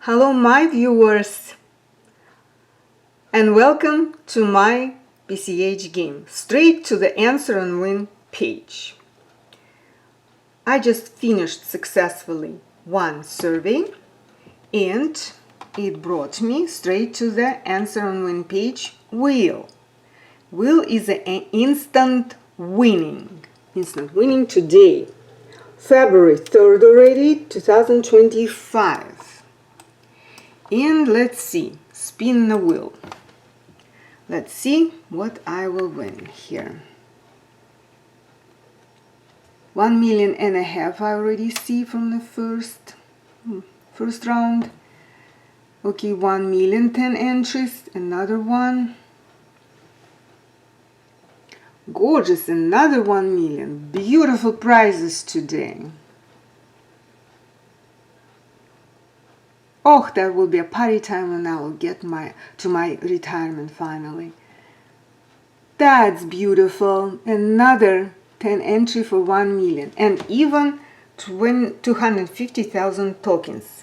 Hello my viewers and welcome to my PCH game, straight to the answer and win page. I just finished successfully one survey and it brought me straight to the answer and win page wheel. Wheel is an instant winning today, February 3rd already, 2025. And let's see, spin the wheel. Let's see what I will win here. 1.5 million I already see from the first round. Okay, 1 million, 10 entries, another one. Gorgeous, another 1 million. Beautiful prizes today. Oh, that will be a party time when I will get to my retirement finally. That's beautiful. Another 10 entry for 1 million and even 250,000 tokens.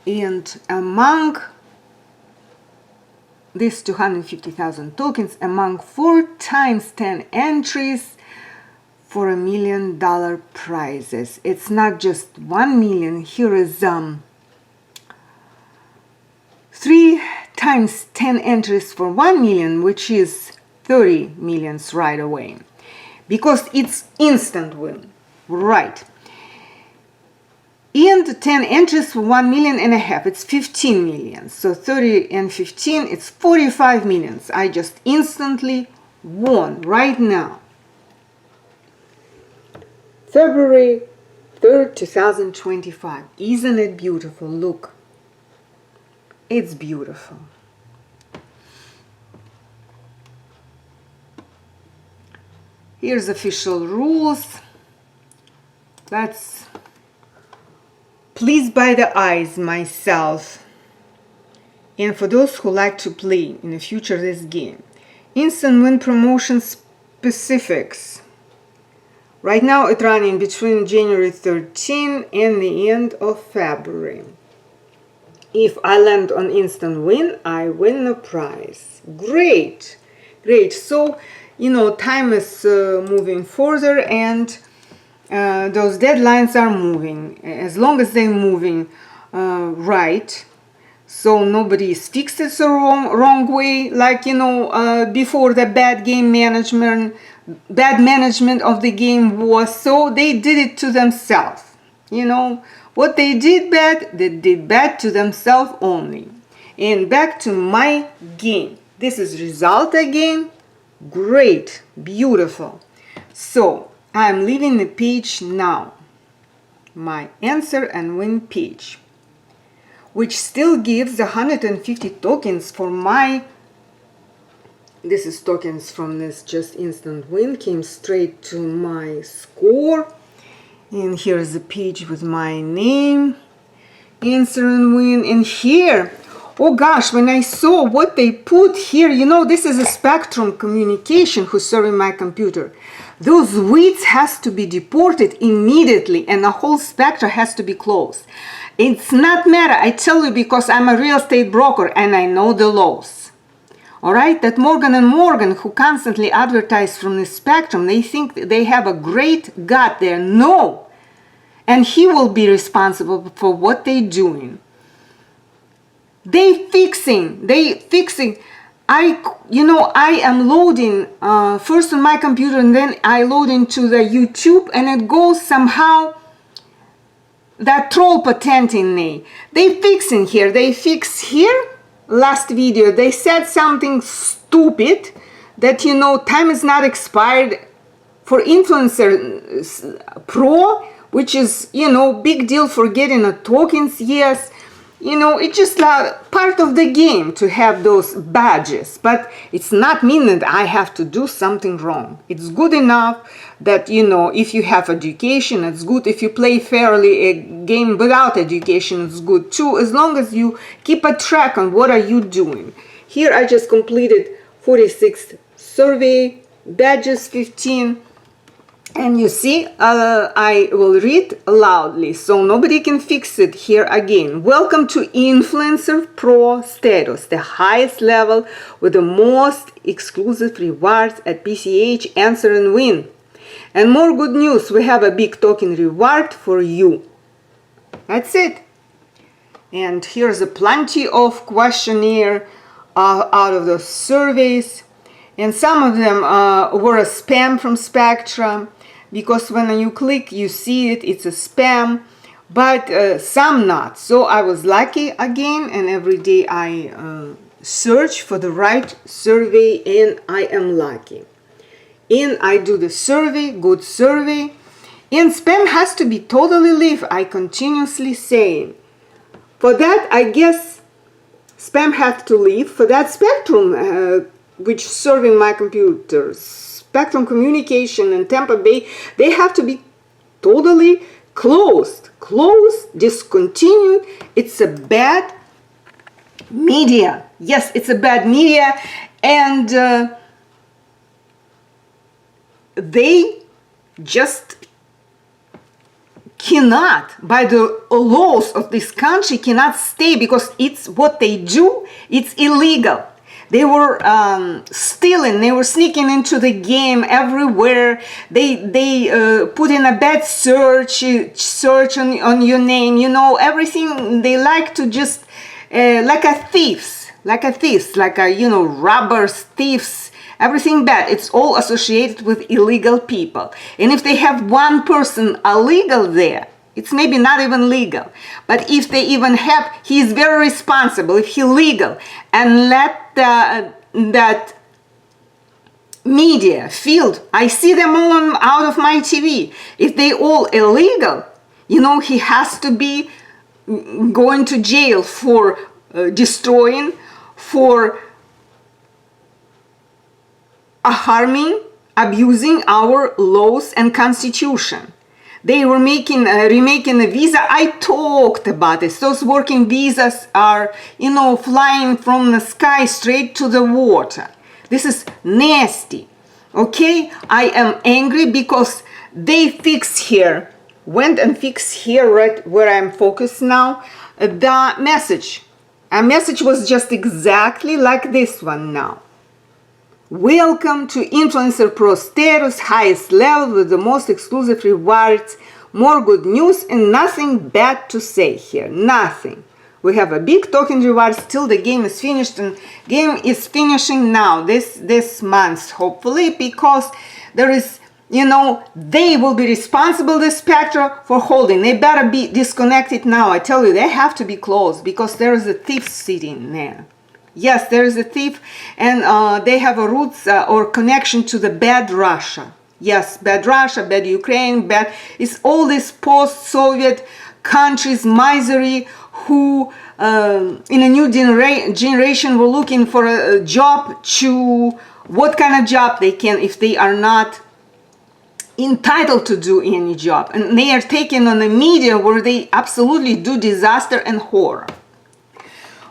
And among these 250,000 tokens, among 4 times 10 entries for $1 million prizes. It's not just 1 million. Here is 3 times 10 entries for 1 million, which is 30 millions right away, because it's instant win, right? And 10 entries for 1.5 million, it's 15 million. So 30 and 15, it's 45 millions. I just instantly won right now. February 3rd, 2025. Isn't it beautiful? Look. It's beautiful. Here's official rules. That's pleased by the eyes myself. And for those who like to play in the future this game. Instant win promotion specifics. Right now it's running between January 13 and the end of February. If I land on instant win, I win the prize. Great, great. So, you know, time is moving further and those deadlines are moving. As long as they're moving right, so nobody is fixed it the wrong way, like, you know, before the bad management of the game was, so they did it to themselves, you know. What they did bad to themselves only. And back to my game. This is result again. Great, beautiful. So I'm leaving the page now. My answer and win page, which still gives 150 tokens for my. This is tokens from this just instant win, came straight to my score. And here's the page with my name, answer and win. And here, oh gosh, when I saw what they put here, you know, this is a Spectrum Communication who's serving my computer. Those weeds has to be deported immediately and the whole Spectra has to be closed. It's not matter, I tell you, because I'm a real estate broker and I know the laws. All right, that Morgan & Morgan, who constantly advertise from the Spectrum, they think they have a great God there. No. And he will be responsible for what they're doing. They fixing. I am loading first on my computer and then I load into the YouTube and it goes somehow that troll patenting me. They fixing here. They fix here. Last video they said something stupid that, you know, time is not expired for Influencer Pro, which is, you know, big deal for getting a tokens. Yes, you know, it's just part of the game to have those badges, but it's not mean that I have to do something wrong. It's good enough that, you know, if you have education, it's good. If you play fairly a game without education, it's good too, as long as you keep a track on what are you doing. Here I just completed 46 survey, badges 15, And you see, I will read loudly so nobody can fix it here again. Welcome to Influencer Pro status, the highest level with the most exclusive rewards at PCH. Answer and win. And more good news, we have a big token reward for you. That's it. And here's a plenty of questionnaire out of those surveys. And some of them were a spam from Spectrum, because when you click, you see it, it's a spam, but some not. So I was lucky again, and every day I search for the right survey, and I am lucky. And I do the survey, good survey, and spam has to be totally leave, I continuously say. For that, I guess spam has to leave. For that, Spectrum, which serving my computers, Spectrum Communication in Tampa Bay, they have to be totally closed, discontinued. It's a bad media. Yes, it's a bad media, and they just cannot, by the laws of this country, cannot stay, because it's what they do, it's illegal. They were stealing, they were sneaking into the game everywhere. They put in a bad search on your name, you know, everything. They like to just, like robbers, thieves, everything bad. It's all associated with illegal people. And if they have one person illegal there, it's maybe not even legal. But if they even have, he is very responsible if he's legal, and let that media field, I see them all out of my TV. If they all illegal, you know, he has to be going to jail for destroying, for harming, abusing our laws and constitution. They were remaking a visa. I talked about this. Those working visas are, you know, flying from the sky straight to the water. This is nasty. Okay? I am angry because they went and fixed here, right where I'm focused now, the message. A message was just exactly like this one now. Welcome to Influencer Pro status, highest level with the most exclusive rewards, more good news, and nothing bad to say here, nothing. We have a big token rewards till the game is finished, and game is finishing now, this month, hopefully, because there is, you know, they will be responsible, the Spectra, for holding. They better be disconnected now. I tell you, they have to be closed, because there is a thief sitting there. Yes, there is a thief, and they have a roots or connection to the bad Russia. Yes, bad Russia, bad Ukraine, bad. It's all these post-Soviet countries, misery, who in a new generation were looking for a job, to what kind of job they can, if they are not entitled to do any job. And they are taken on the media where they absolutely do disaster and horror.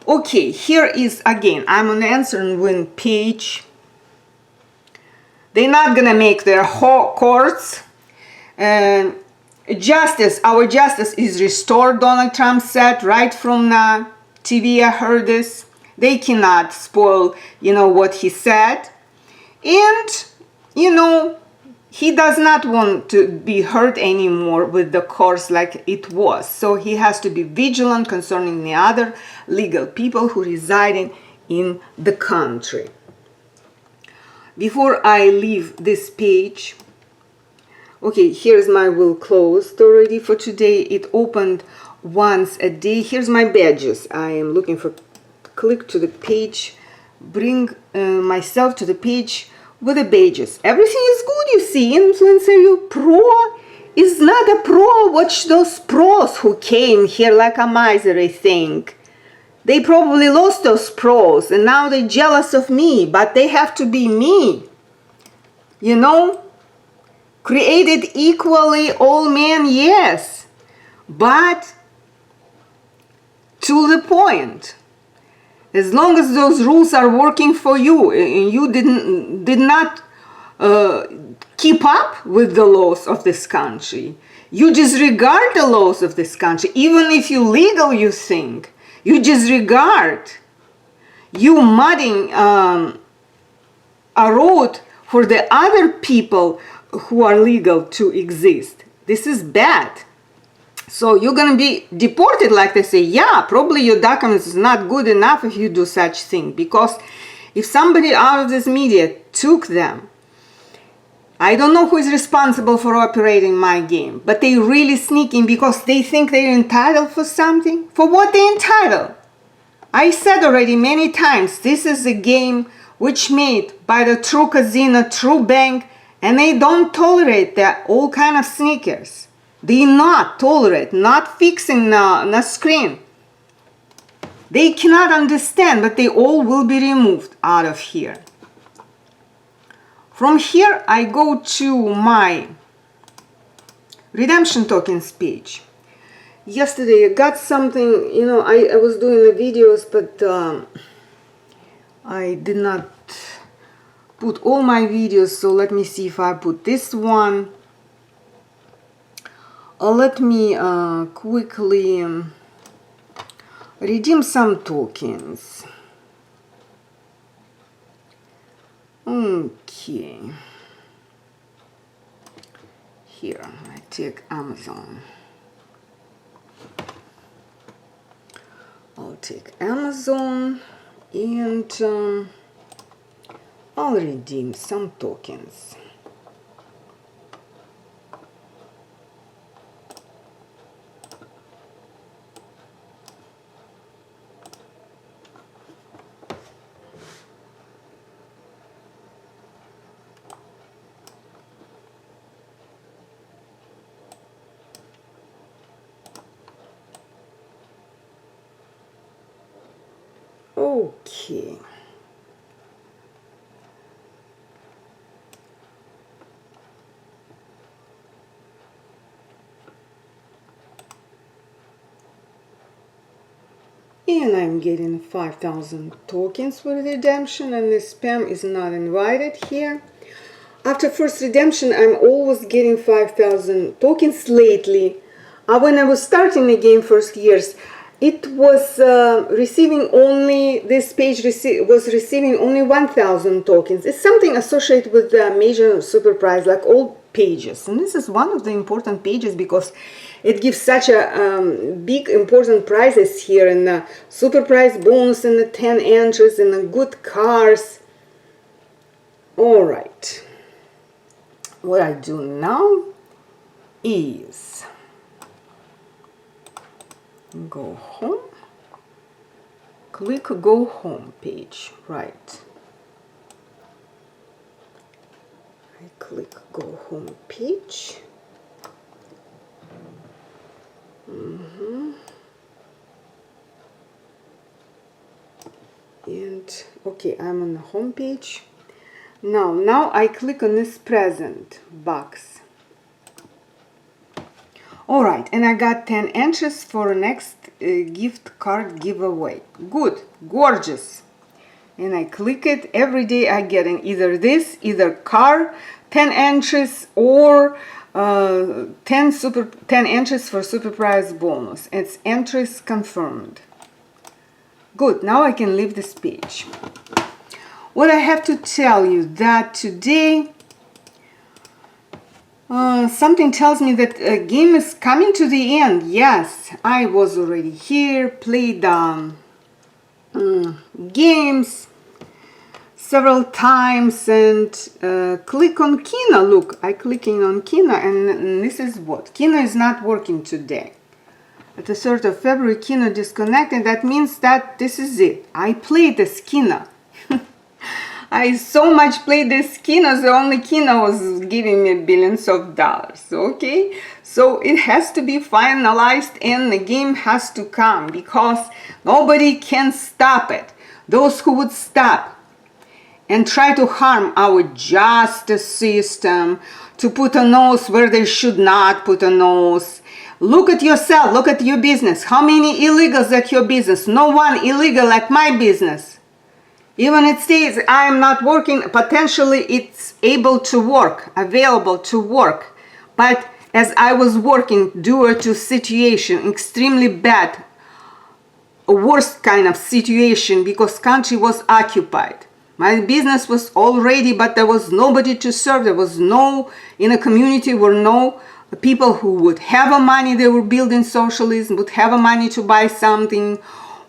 Okay, here is again, I'm on Answer and Win page. They're not gonna make their courts. Justice, our justice is restored, Donald Trump said right from the TV. I heard this. They cannot spoil, you know, what he said. And, you know, he does not want to be hurt anymore with the course like it was. So he has to be vigilant concerning the other legal people who reside in the country. Before I leave this page, okay, here's my will closed already for today. It opened once a day. Here's my badges. I am looking for click to the page, bring myself to the page with the badges. Everything is good, you see. Influencer You Pro is not a pro. Watch those pros who came here like a miser, I think. They probably lost those pros and now they're jealous of me, but they have to be me. You know? Created equally all men, yes. But to the point. As long as those rules are working for you and you did not keep up with the laws of this country. You disregard the laws of this country. Even if you legal, you think. You disregard. You mudding a road for the other people who are legal to exist. This is bad. So you're going to be deported, like they say. Yeah, probably your documents is not good enough if you do such thing. Because if somebody out of this media took them, I don't know who is responsible for operating my game, but they really sneaking because they think they're entitled for something. For what they entitled? I said already many times, this is a game which made by the true casino, true bank, and they don't tolerate that all kind of sneakers. They not tolerate, not fixing the screen. They cannot understand, but they all will be removed out of here. From here, I go to my redemption tokens page. Yesterday, I got something, you know, I was doing the videos, but I did not put all my videos, so let me see if I put this one. Let me quickly redeem some tokens. Okay. Here, I take Amazon. I'll take Amazon and I'll redeem some tokens. Okay. And I'm getting 5,000 tokens for redemption, and the spam is not invited here. After first redemption, I'm always getting 5,000 tokens lately. When I was starting the game first years, it was receiving only, this page was receiving only 1,000 tokens. It's something associated with the major super prize, like all pages. And this is one of the important pages because it gives such a big important prizes here, and the super prize bonus and the 10 entries and the good cars. All right. What I do now is go home, click go home page, right. I click go home page. And okay, I'm on the home page. Now I click on this present box. Alright, and I got 10 entries for next gift card giveaway. Good, gorgeous. And I click it. Every day I get in either this, either car, 10 entries, or 10 entries for super prize bonus. It's entries confirmed. Good, now I can leave this page. What I have to tell you that today something tells me that a game is coming to the end. Yes, I was already here, played games several times, and click on Kina. Look, I clicking on Kina, and this is what Kina is not working today. At the 3rd of February, Kina disconnected. That means that this is it. I played this Kina. I so much played this Kina, the only Kina was giving me billions of dollars, okay? So it has to be finalized and the game has to come because nobody can stop it. Those who would stop and try to harm our justice system, to put a nose where they should not put a nose. Look at yourself, look at your business. How many illegals at your business? No one illegal at my business. Even it says I am not working, potentially it's able to work, available to work. But as I was working due to situation, extremely bad, a worst kind of situation, because country was occupied. My business was already, but there was nobody to serve. There was no, in a community were no people who would have a money, they were building socialism, would have a money to buy something,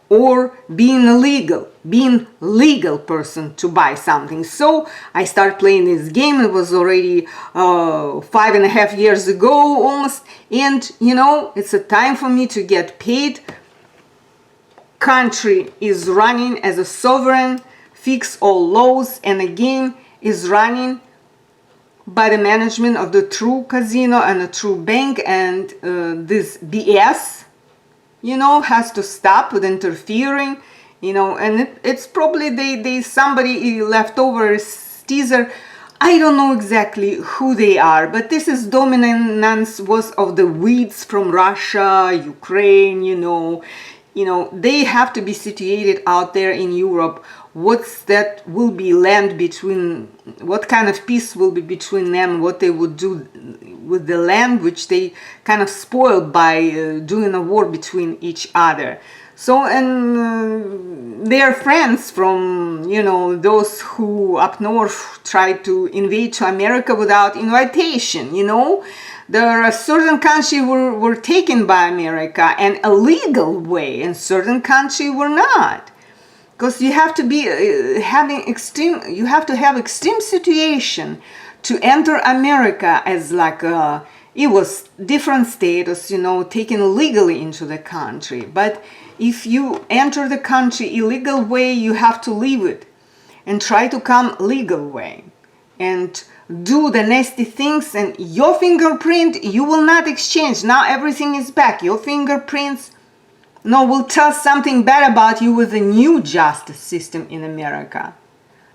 or being legal person to buy something. So I started playing this game. It was already 5.5 years ago almost, and you know, it's a time for me to get paid. Country is running as a sovereign, fix all laws, and the game is running by the management of the true casino and the true bank, and this BS, you know, has to stop with interfering, you know. And it's probably they somebody left over teaser. I don't know exactly who they are, but this is dominance was of the weeds from Russia, Ukraine, you know, they have to be situated out there in Europe. What's that will be land between, what kind of peace will be between them, what they would do with the land, which they kind of spoiled by doing a war between each other. So, and they are friends from, you know, those who up north tried to invade to America without invitation, you know. There are certain countries were taken by America in a legal way, and certain countries were not. Because you have to be you have to have extreme situation to enter America as like it was different status, you know, taken legally into the country. But if you enter the country illegal way, you have to leave it and try to come legal way and do the nasty things, and your fingerprint you will not exchange. Now everything is back. Your fingerprints will tell something bad about you with the new justice system in America.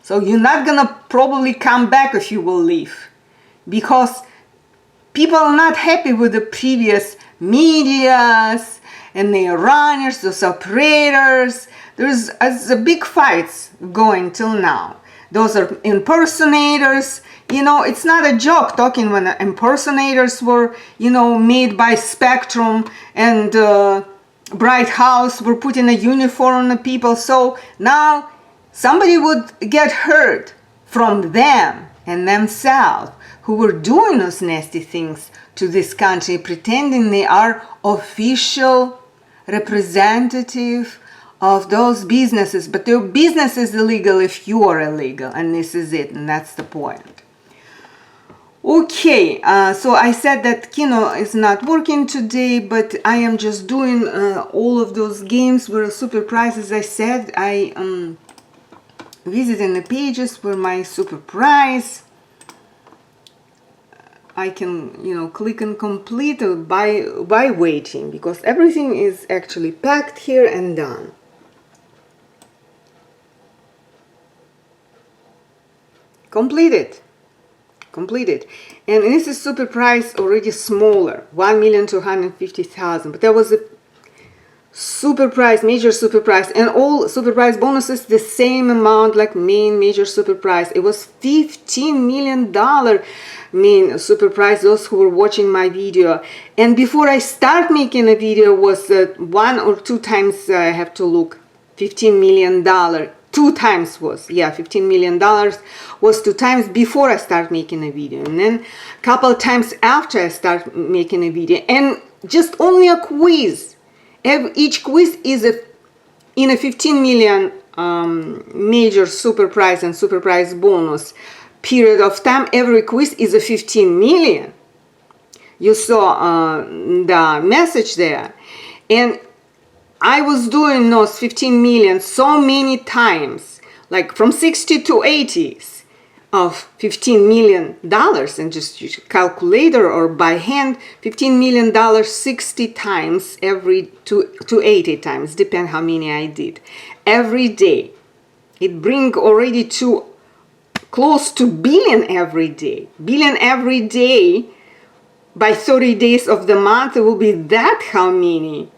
So you're not gonna probably come back if you will leave, because people are not happy with the previous medias and the runners, those operators. There's a big fights going till now. Those are impersonators. You know, it's not a joke talking when impersonators were, you know, made by Spectrum and Bright House were putting a uniform on the people. So now somebody would get hurt from them and themselves who were doing those nasty things to this country, pretending they are official representative of those businesses. But their business is illegal if you are illegal, and this is it, and that's the point. Okay, so I said that Kino is not working today, but I am just doing all of those games where super prizes. I said I visiting the pages where my super prize. I can, you know, click and complete by waiting, because everything is actually packed here and done. Completed. And this is super prize already smaller, 1,250,000, but that was a super prize, major super prize, and all super prize bonuses the same amount like main major super prize. It was $15 million main super prize, those who were watching my video. And before I start making a video was 1 or 2 times I have to look, $15 million. 2 times was, yeah, $15 million was 2 times before I start making a video, and then a couple times after I start making a video, and just only a quiz. Each quiz is in a 15 million major super prize and super prize bonus period of time. Every quiz is a 15 million. You saw the message there, and I was doing those 15 million so many times, like from 60 to 80s of $15 million, and just use a calculator or by hand, $15 million 60 times every to 80 times, depend how many I did every day. It bring already to close to billion every day. By 30 days of the month, it will be that how many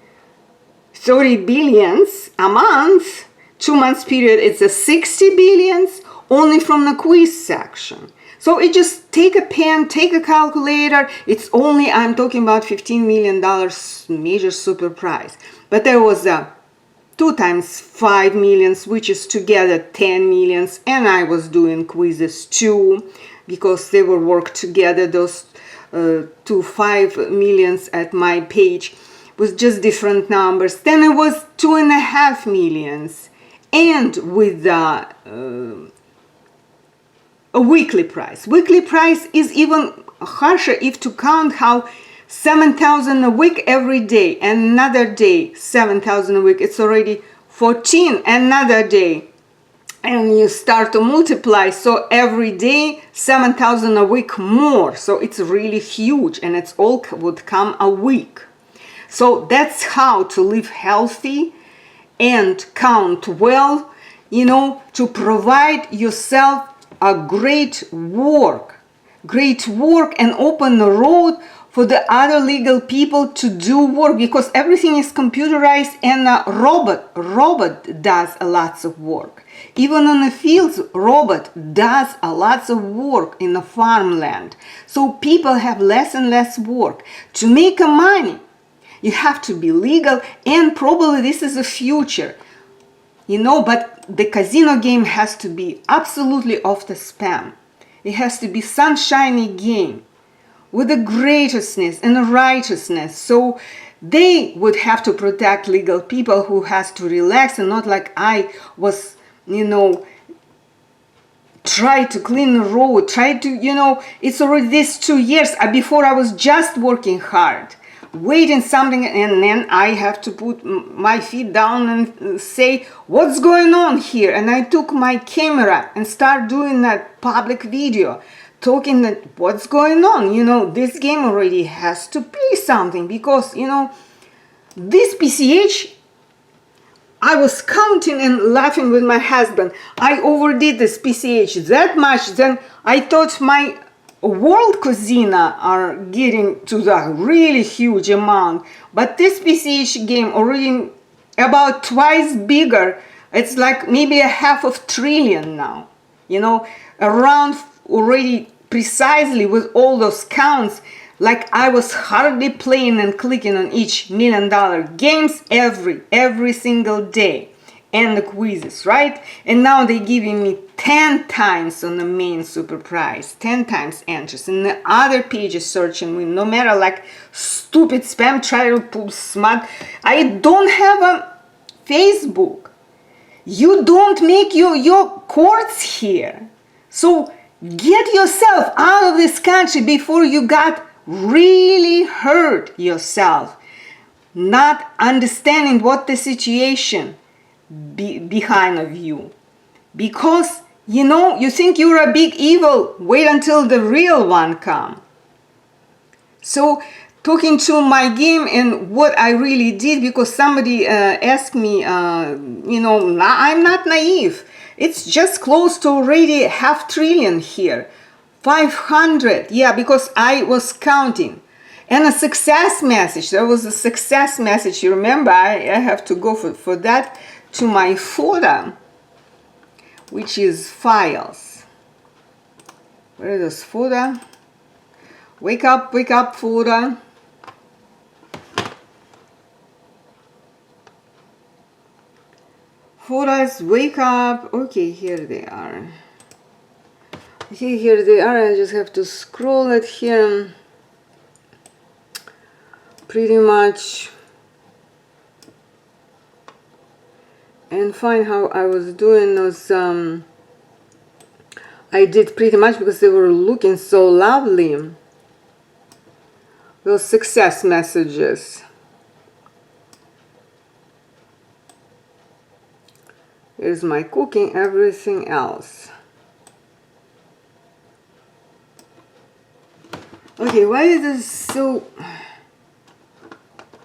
30 billions a month 2 months period, it's a 60 billions only from the quiz section. So it just take a pen, take a calculator. It's only, I'm talking about $15 million major super prize. But there was a 2 times 5 millions, which is together 10 millions. And I was doing quizzes too, because they were worked together, those 2 5 millions at my page with just different numbers. Then it was 2.5 millions. And with a weekly price. Weekly price is even harsher if to count how 7,000 a week every day, another day 7,000 a week, it's already 14 another day, and you start to multiply, so every day 7,000 a week more, so it's really huge, and it's all would come a week. So that's how to live healthy and count well, you know, to provide yourself a great work and open the road for the other legal people to do work, because everything is computerized and a robot does a lots of work. Even in the fields, robot does a lots of work in the farmland. So people have less and less work. To make a money, you have to be legal, and probably this is the future. You know, but the casino game has to be absolutely off the spam. It has to be sunshiny game with the graciousness and the righteousness. So they would have to protect legal people who has to relax, and not like I was, you know, try to clean the road, try to, you know, it's already this 2 years. Before I was just working hard, waiting something, and then I have to put my feet down and say what's going on here. And I took my camera and start doing that public video, talking that what's going on. You know, this game already has to pay something, because, you know, this PCH, I was counting and laughing with my husband. I overdid this PCH that much, then I thought my world casino are getting to the really huge amount, but this PCH game already about twice bigger. It's like maybe a $500 billion now, you know, around already precisely with all those counts. Like I was hardly playing and clicking on each $1 million games every single day, and the quizzes, right? And now they're giving me 10 times on the main super prize, 10 times entries. And the other pages searching with, no matter like stupid spam, try to pull smart. I don't have a Facebook. You don't make your courts here. So get yourself out of this country before you got really hurt yourself, not understanding what the situation behind of you, because you know you think you're a big evil. Wait until the real one come. So talking to my game and what I really did, because somebody asked me, you know, I'm not naive. It's just close to already $500 billion here. 500, yeah, because I was counting. And a success message, there was a success message. You remember, I have to go for that to my folder, which is files. Where is this folder? Wake up folder. Folders, wake up. Okay, here they are. Okay, here they are. I just have to scroll it here. Pretty much. And find how I was doing those. I did pretty much because they were looking so lovely. Those success messages. Here's my cooking, everything else. Okay, why is this so...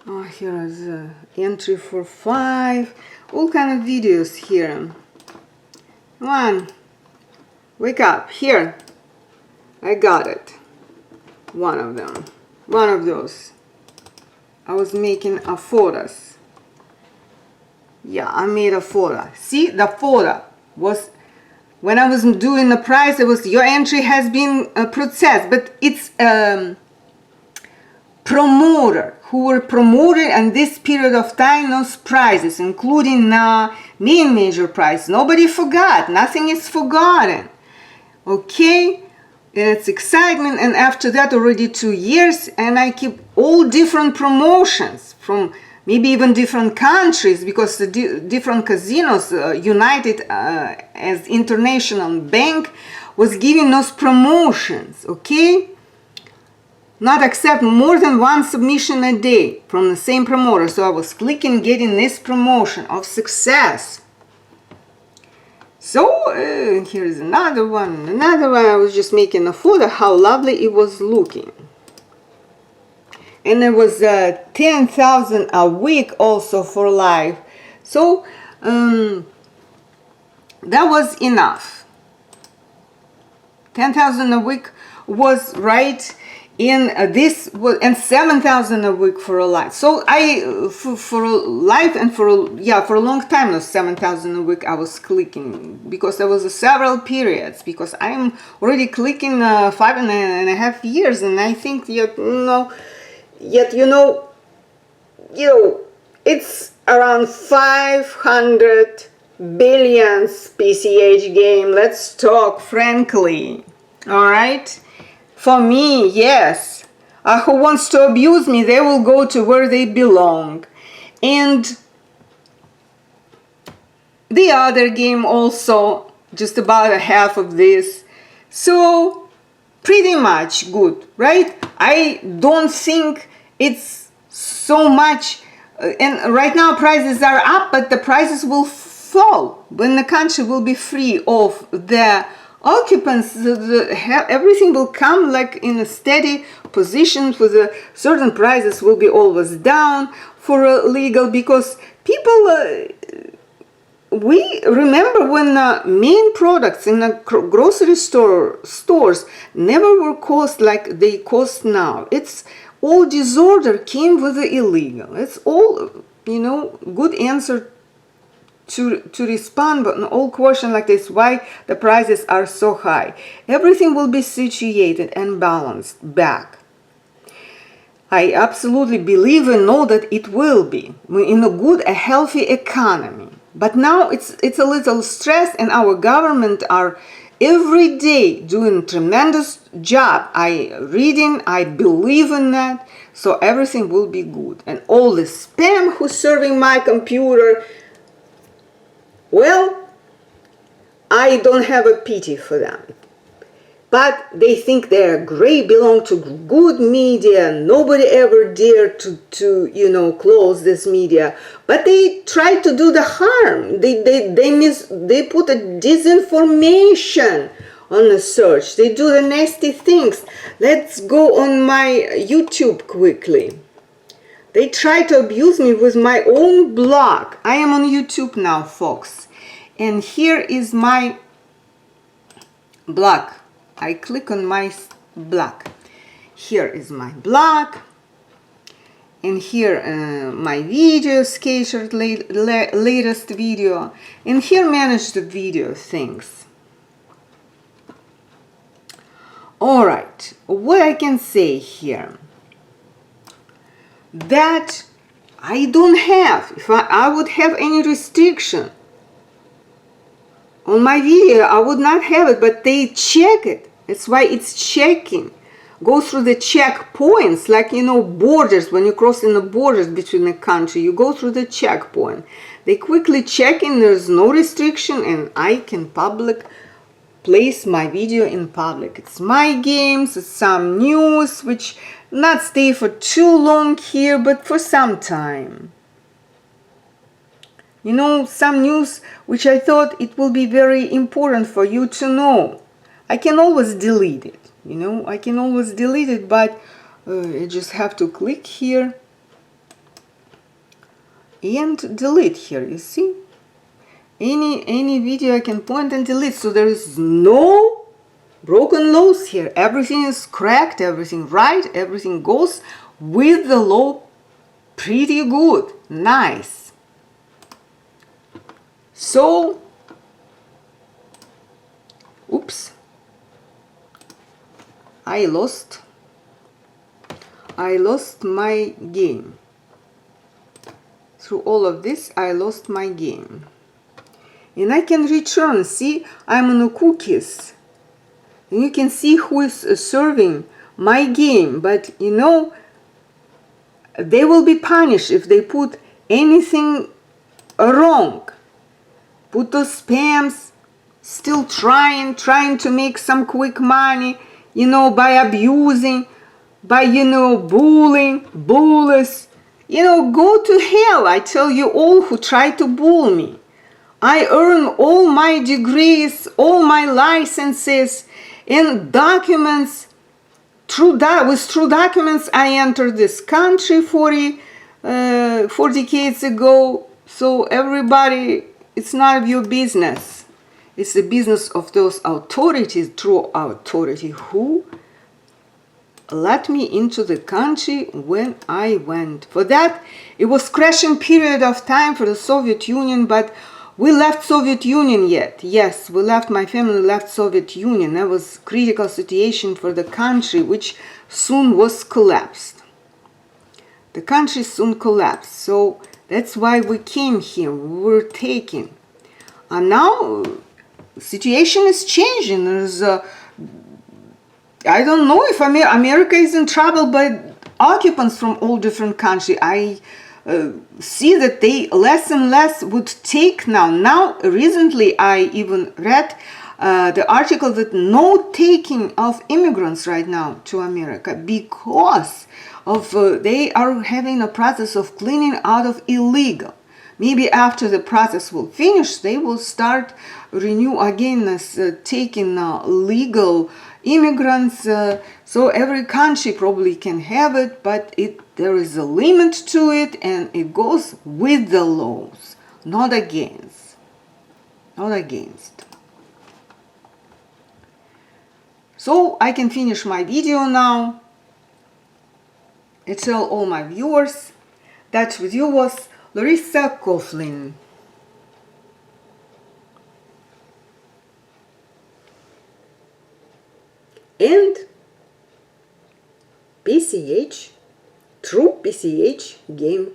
Oh, here is the entry for 5. All kind of videos here. Come on. Wake up. Here. I got it. One of them. One of those. I was making a photos. Yeah, I made a photo. See, the photo was, when I was doing the price, it was your entry has been processed, but it's promoter who were promoted in this period of time those prizes, including main major prize. Nobody forgot. Nothing is forgotten. Okay, it's excitement. And after that, already 2 years, and I keep all different promotions from maybe even different countries, because the different casinos united as international bank was giving those promotions. Okay, not accept more than one submission a day from the same promoter. So I was clicking getting this promotion of success. So here's another one. I was just making a photo how lovely it was looking. And there was 10,000 a week also for live. So that was enough. 10,000 a week was right in this, and 7,000 a week for a life. So I for a life and for a long time, those 7,000 a week I was clicking, because there was several periods, because I'm already clicking 5.5 years, and I think it's around 500 billion PCH game. Let's talk frankly. All right. For me, yes. Who wants to abuse me, they will go to where they belong. And the other game also, just about a half of this. So, pretty much good, right? I don't think it's so much. And right now prices are up, but the prices will fall when the country will be free of the occupants. Everything will come like in a steady position, for the certain prices will be always down for legal, because people we remember when main products in the grocery stores never were cost like they cost now. It's all disorder came with the illegal. It's all, good answer to respond, but an old question like this, why the prices are so high. Everything will be situated and balanced back. I absolutely believe and know that it will be in a healthy economy. But now it's a little stress, and our government are every day doing tremendous job. I believe in that, so everything will be good. And all the spam who's serving my computer, well, I don't have a pity for them. But they think they're great, belong to good media. Nobody ever dared to close this media. But they try to do the harm. They put a disinformation on the search. They do the nasty things. Let's go on my YouTube quickly. They try to abuse me with my own blog. I am on YouTube now, folks. And here is my blog. I click on my blog. Here is my blog. And here my video, sketched latest video. And here manage the video things. Alright, what I can say here, that I don't have, if I would have any restriction on my video, I would not have it, but they check it. That's why it's checking. Go through the checkpoints, like, borders. When you cross in the borders between the country, you go through the checkpoint. They quickly check in, there's no restriction, and I can place my video in public. It's my games, it's some news, which not stay for too long here, but for some time. Some news which I thought it will be very important for you to know. I can always delete it, I can always delete it, but I just have to click here and delete here, you see? Any video I can point and delete, so there is no broken laws here. Everything is correct, everything right, everything goes with the law pretty good, nice. So, oops, I lost my game. Through all of this, I lost my game. And I can return. See, I'm on the cookies. And you can see who is serving my game. But you know, they will be punished if they put anything wrong. Put those spams, still trying to make some quick money, you know, by abusing, by, you know, bullying, bullies. You know, go to hell, I tell you all who try to bull me. I earn all my degrees, all my licenses and documents. With true documents, I entered this country 40 decades ago. So everybody, it's none of your business. It's the business of those authorities, true authority, who let me into the country when I went. For that, it was crashing period of time for the Soviet Union, but we left Soviet Union yet. Yes, my family left Soviet Union. That was critical situation for the country, which soon was collapsed. The country soon collapsed. So that's why we came here. We were taken. And now situation is changing. There's I don't know if America is in trouble, but occupants from all different countries, I see that they less and less would take now. Now, recently, I even read the article that no taking of immigrants right now to America because of they are having a process of cleaning out of illegal. Maybe after the process will finish, they will start renew again as taking legal immigrants. So every country probably can have it, but there is a limit to it, and it goes with the laws, not against. Not against. So I can finish my video now. I tell all my viewers that with you was Larissa Coughlin. And PCH, true PCH game